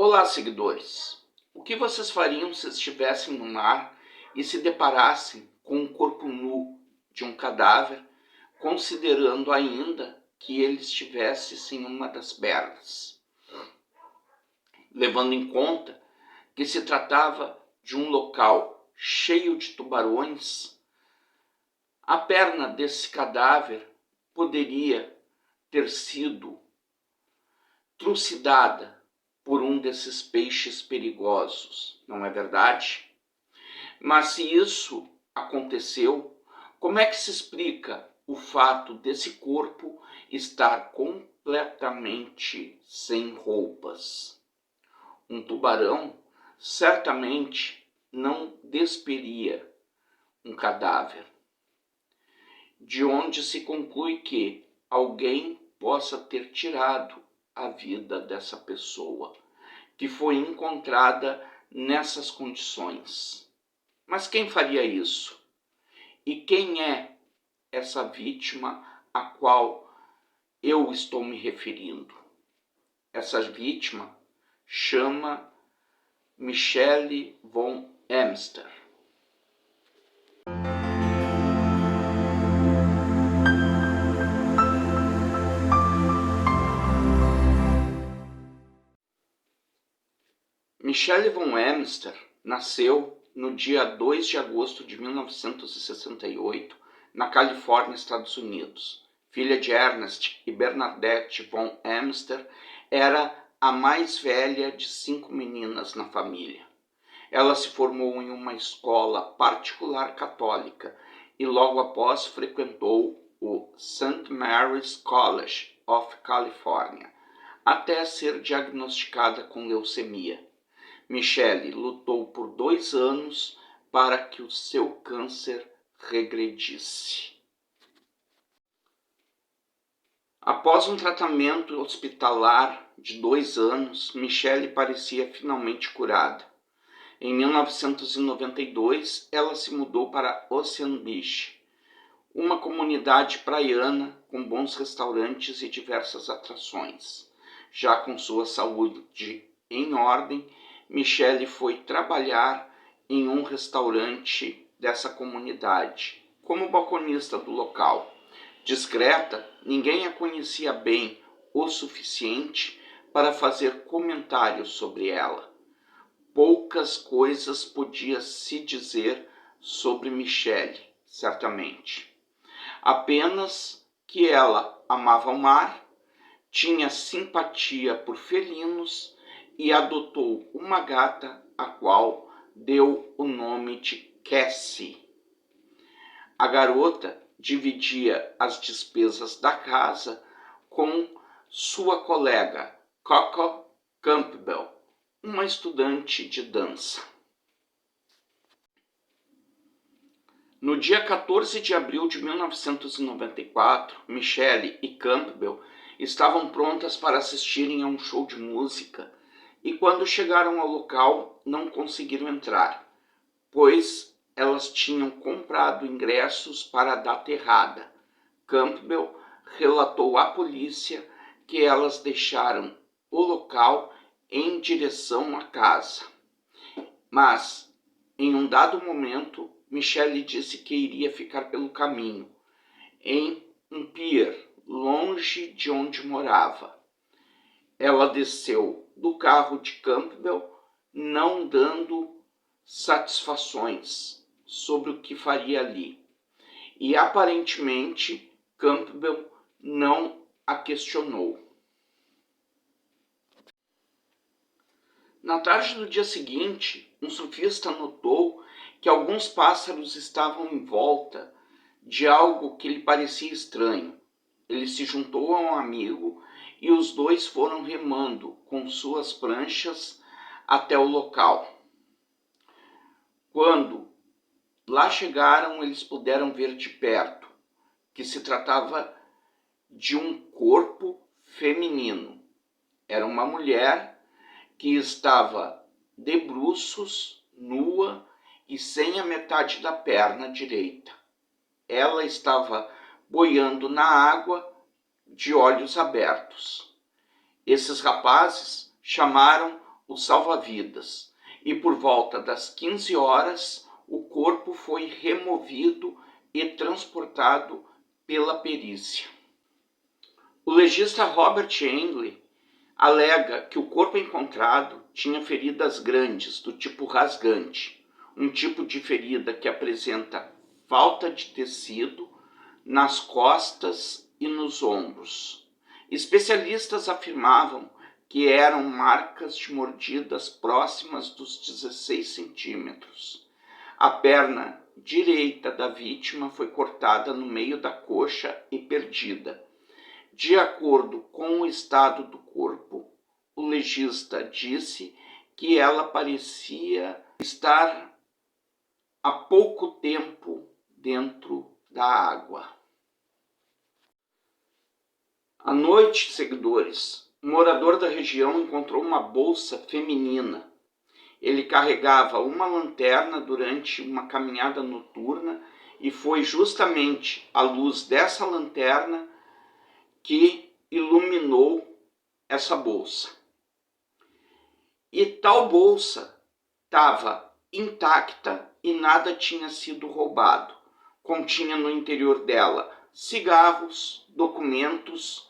Olá, seguidores! O que vocês fariam se estivessem no mar e se deparassem com o corpo nu de um cadáver, considerando ainda que ele estivesse sem uma das pernas? Levando em conta que se tratava de um local cheio de tubarões, a perna desse cadáver poderia ter sido trucidada por um desses peixes perigosos, não é verdade? Mas se isso aconteceu, como é que se explica o fato desse corpo estar completamente sem roupas? Um tubarão certamente não despiria um cadáver, de onde se conclui que alguém possa ter tirado a vida dessa pessoa, que foi encontrada nessas condições. Mas quem faria isso? E quem é essa vítima a qual eu estou me referindo? Essa vítima chama Michelle von Amster. Michelle von Amster nasceu no dia 2 de agosto de 1968, na Califórnia, Estados Unidos. Filha de Ernest e Bernadette von Amster, era a mais velha de 5 meninas na família. Ela se formou em uma escola particular católica e logo após frequentou o St. Mary's College of California, até ser diagnosticada com leucemia. Michelle lutou por 2 anos para que o seu câncer regredisse. Após um tratamento hospitalar de 2 anos, Michelle parecia finalmente curada. Em 1992, ela se mudou para Ocean Beach, uma comunidade praiana com bons restaurantes e diversas atrações. Já com sua saúde em ordem, Michelle foi trabalhar em um restaurante dessa comunidade, como balconista do local. Discreta, ninguém a conhecia bem o suficiente para fazer comentários sobre ela. Poucas coisas podia se dizer sobre Michelle, certamente. Apenas que ela amava o mar, tinha simpatia por felinos e adotou uma gata, a qual deu o nome de Cassie. A garota dividia as despesas da casa com sua colega Coco Campbell, uma estudante de dança. No dia 14 de abril de 1994, Michelle e Campbell estavam prontas para assistirem a um show de música e quando chegaram ao local não conseguiram entrar, pois elas tinham comprado ingressos para a data errada. Campbell relatou à polícia que elas deixaram o local em direção à casa. Mas, em um dado momento, Michelle disse que iria ficar pelo caminho, em um pier, longe de onde morava. Ela desceu do carro de Campbell, não dando satisfações sobre o que faria ali. E aparentemente Campbell não a questionou. Na tarde do dia seguinte, um surfista notou que alguns pássaros estavam em volta de algo que lhe parecia estranho. Ele se juntou a um amigo e os dois foram remando com suas pranchas até o local. Quando lá chegaram, eles puderam ver de perto que se tratava de um corpo feminino. Era uma mulher que estava de bruços, nua e sem a metade da perna direita. Ela estava boiando na água de olhos abertos. Esses rapazes chamaram o salva-vidas e por volta das 15 horas o corpo foi removido e transportado pela perícia. O legista Robert Englund alega que o corpo encontrado tinha feridas grandes do tipo rasgante, um tipo de ferida que apresenta falta de tecido nas costas e nos ombros. Especialistas afirmavam que eram marcas de mordidas próximas dos 16 centímetros. A perna direita da vítima foi cortada no meio da coxa e perdida. De acordo com o estado do corpo, o legista disse que ela parecia estar há pouco tempo dentro da água. À noite, seguidores, um morador da região encontrou uma bolsa feminina. Ele carregava uma lanterna durante uma caminhada noturna e foi justamente a luz dessa lanterna que iluminou essa bolsa. E tal bolsa estava intacta e nada tinha sido roubado. Continha no interior dela cigarros, documentos,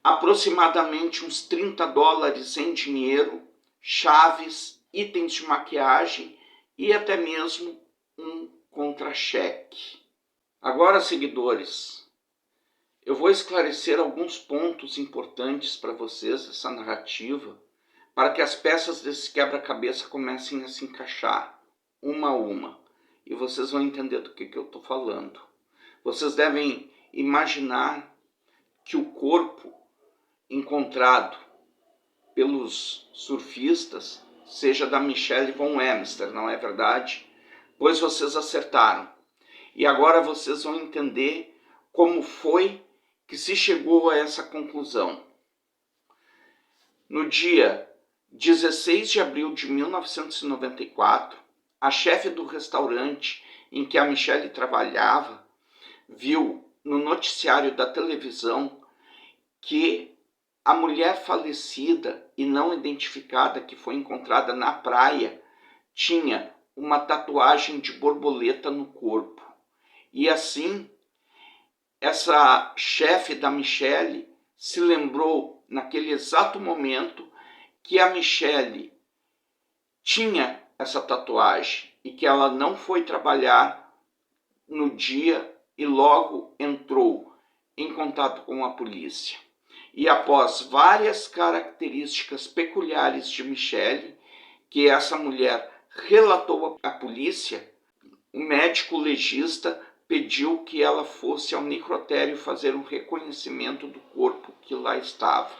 aproximadamente uns $30 em dinheiro, chaves, itens de maquiagem e até mesmo um contra-cheque. Agora, seguidores, eu vou esclarecer alguns pontos importantes para vocês dessa narrativa, para que as peças desse quebra-cabeça comecem a se encaixar, uma a uma, e vocês vão entender do que eu estou falando. Vocês devem imaginar que o corpo encontrado pelos surfistas seja da Michelle von Emster, não é verdade? Pois vocês acertaram. E agora vocês vão entender como foi que se chegou a essa conclusão. No dia 16 de abril de 1994, a chefe do restaurante em que a Michelle trabalhava viu no noticiário da televisão que a mulher falecida e não identificada que foi encontrada na praia tinha uma tatuagem de borboleta no corpo. E assim, essa chefe da Michelle se lembrou naquele exato momento que a Michelle tinha essa tatuagem e que ela não foi trabalhar no dia e logo entrou em contato com a polícia. E após várias características peculiares de Michelle, que essa mulher relatou à polícia, o médico legista pediu que ela fosse ao necrotério fazer um reconhecimento do corpo que lá estava.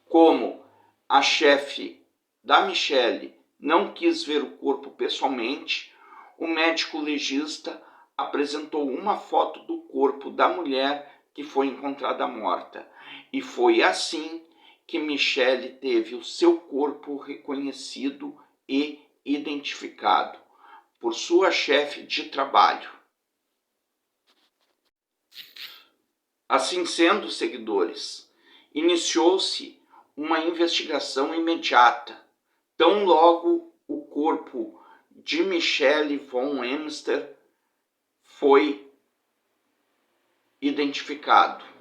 Como a chefe da Michelle não quis ver o corpo pessoalmente, o médico legista apresentou uma foto do corpo da mulher que foi encontrada morta. E foi assim que Michelle teve o seu corpo reconhecido e identificado por sua chefe de trabalho. Assim sendo, seguidores, iniciou-se uma investigação imediata. Tão logo o corpo de Michelle von Emster foi identificado.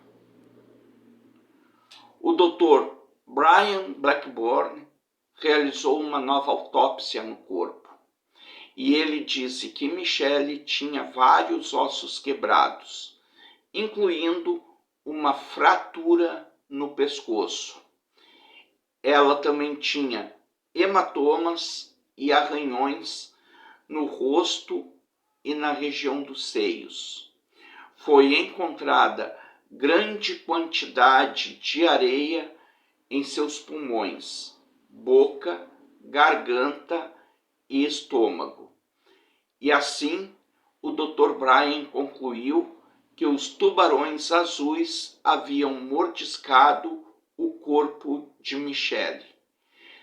O Dr. Brian Blackburn realizou uma nova autópsia no corpo e ele disse que Michelle tinha vários ossos quebrados, incluindo uma fratura no pescoço. Ela também tinha hematomas e arranhões no rosto e na região dos seios. Foi encontrada grande quantidade de areia em seus pulmões, boca, garganta e estômago. E assim, o Dr. Brian concluiu que os tubarões azuis haviam mordiscado o corpo de Michelle.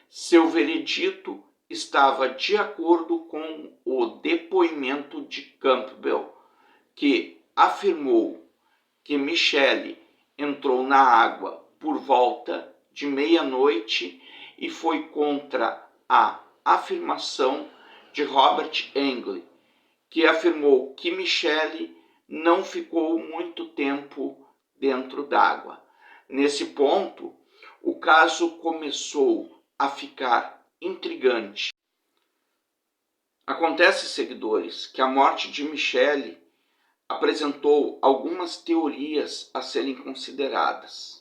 Seu veredito estava de acordo com o depoimento de Campbell, que afirmou que Michelle entrou na água por volta de meia-noite e foi contra a afirmação de Robert Englund, que afirmou que Michele não ficou muito tempo dentro d'água. Nesse ponto, o caso começou a ficar intrigante. Acontece, seguidores, que a morte de Michele apresentou algumas teorias a serem consideradas.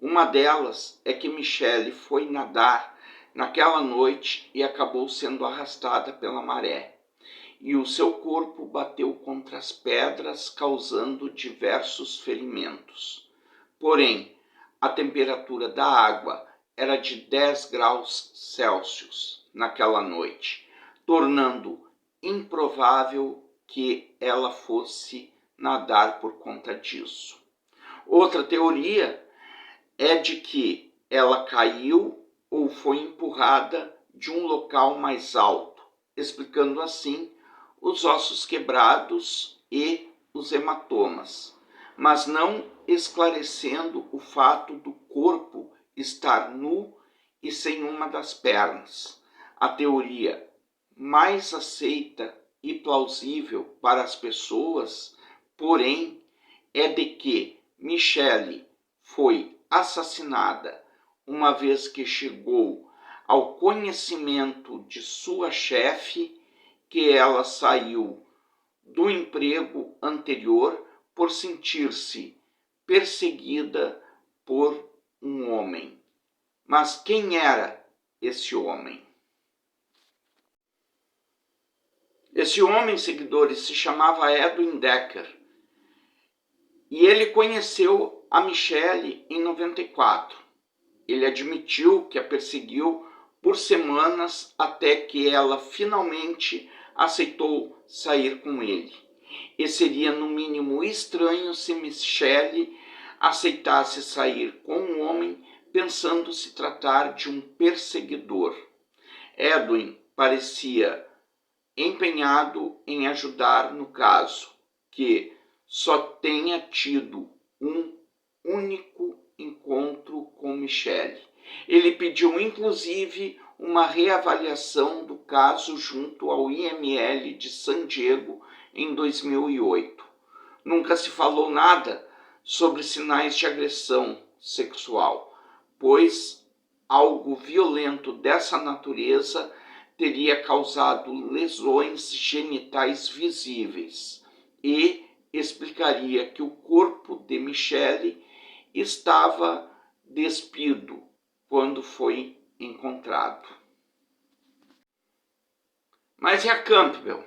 Uma delas é que Michele foi nadar naquela noite e acabou sendo arrastada pela maré, e o seu corpo bateu contra as pedras, causando diversos ferimentos. Porém, a temperatura da água era de 10 graus Celsius naquela noite, tornando improvável que ela fosse nadar por conta disso. Outra teoria é de que ela caiu ou foi empurrada de um local mais alto, explicando assim os ossos quebrados e os hematomas, mas não esclarecendo o fato do corpo estar nu e sem uma das pernas. A teoria mais aceita e plausível para as pessoas, porém, é de que Michele foi assassinada uma vez que chegou ao conhecimento de sua chefe que ela saiu do emprego anterior por sentir-se perseguida por um homem. Mas quem era esse homem? Esse homem, seguidores, se chamava Edwin Decker, e ele conheceu a Michele em 94. Ele admitiu que a perseguiu por semanas até que ela finalmente aceitou sair com ele. E seria no mínimo estranho se Michele aceitasse sair com um homem pensando se tratar de um perseguidor. Edwin parecia empenhado em ajudar no caso, que só tenha tido um único encontro com Michele. Ele pediu inclusive uma reavaliação do caso junto ao IML de San Diego em 2008. Nunca se falou nada sobre sinais de agressão sexual, pois algo violento dessa natureza teria causado lesões genitais visíveis e explicaria que o corpo de Michele estava despido quando foi encontrado. Mas e a Campbell?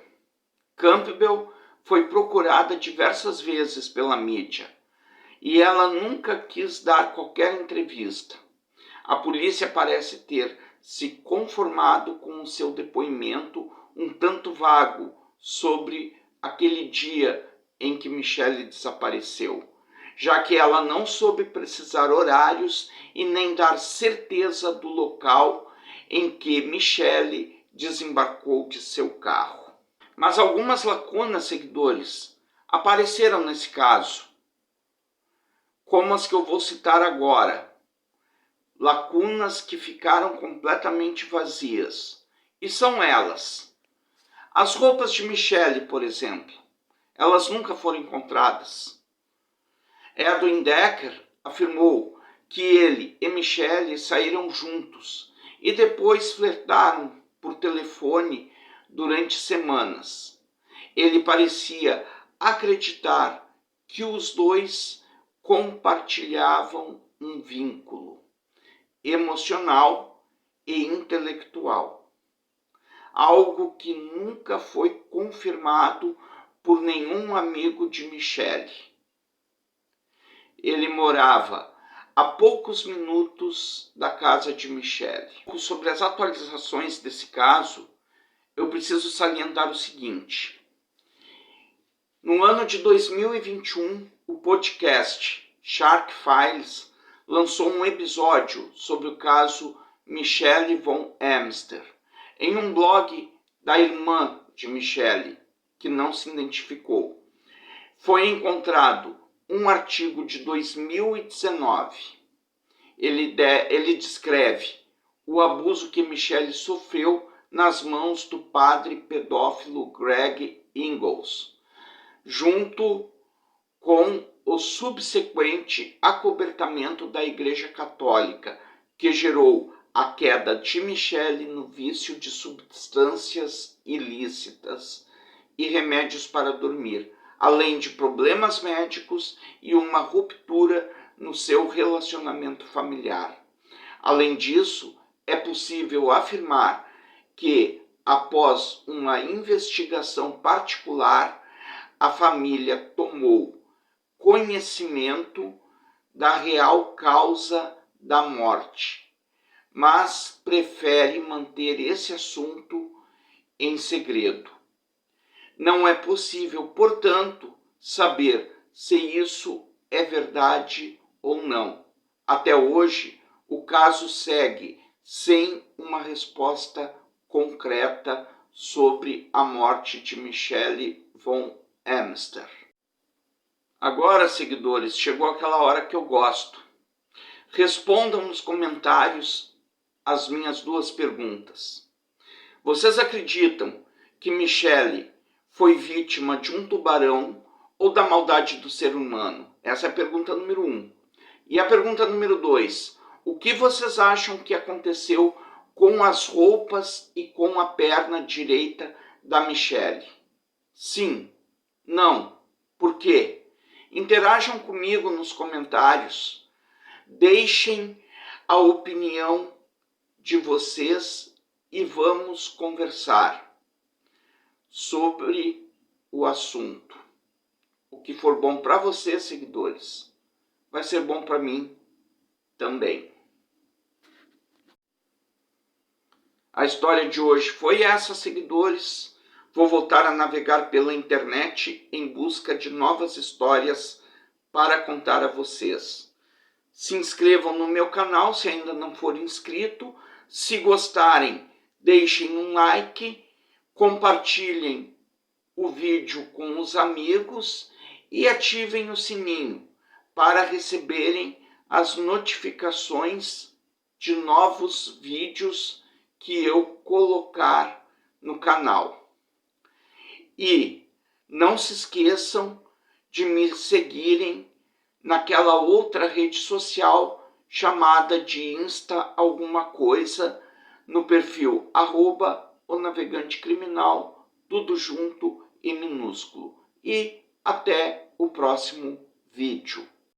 Campbell foi procurada diversas vezes pela mídia e ela nunca quis dar qualquer entrevista. A polícia parece ter se conformado com o seu depoimento um tanto vago sobre aquele dia em que Michele desapareceu, já que ela não soube precisar horários e nem dar certeza do local em que Michele desembarcou de seu carro. Mas algumas lacunas, seguidores, apareceram nesse caso, como as que eu vou citar agora. Lacunas que ficaram completamente vazias. E são elas: as roupas de Michele, por exemplo, elas nunca foram encontradas. Edwin Decker afirmou que ele e Michele saíram juntos e depois flertaram por telefone durante semanas. Ele parecia acreditar que os dois compartilhavam um vínculo emocional e intelectual, algo que nunca foi confirmado por nenhum amigo de Michele. Ele morava a poucos minutos da casa de Michele. Sobre as atualizações desse caso, eu preciso salientar o seguinte: no ano de 2021, o podcast Shark Files lançou um episódio sobre o caso Michele von Amster, em um blog da irmã de Michele, que não se identificou. Foi encontrado um artigo de 2019. Ele descreve o abuso que Michelle sofreu nas mãos do padre pedófilo Greg Ingalls, junto com o subsequente acobertamento da Igreja Católica, que gerou a queda de Michelle no vício de substâncias ilícitas e remédios para dormir, além de problemas médicos e uma ruptura no seu relacionamento familiar. Além disso, é possível afirmar que, após uma investigação particular, a família tomou conhecimento da real causa da morte, mas prefere manter esse assunto em segredo. Não é possível, portanto, saber se isso é verdade ou não. Até hoje, o caso segue sem uma resposta concreta sobre a morte de Michelle von Amster. Agora, seguidores, chegou aquela hora que eu gosto. Respondam nos comentários as minhas duas perguntas. Vocês acreditam que Michelle foi vítima de um tubarão ou da maldade do ser humano? Essa é a pergunta número 1. E a pergunta número 2. O que vocês acham que aconteceu com as roupas e com a perna direita da Michelle? Sim, não, por quê? Interajam comigo nos comentários, deixem a opinião de vocês e vamos conversar sobre o assunto. O que for bom para vocês, seguidores, vai ser bom para mim também. A história de hoje foi essa, seguidores. Vou voltar a navegar pela internet em busca de novas histórias para contar a vocês. Se inscrevam no meu canal se ainda não for inscrito. Se gostarem, deixem um like, compartilhem o vídeo com os amigos e ativem o sininho para receberem as notificações de novos vídeos que eu colocar no canal. E não se esqueçam de me seguirem naquela outra rede social chamada de Insta alguma coisa, no perfil @onavegantecriminal, tudo junto e minúsculo. E até o próximo vídeo.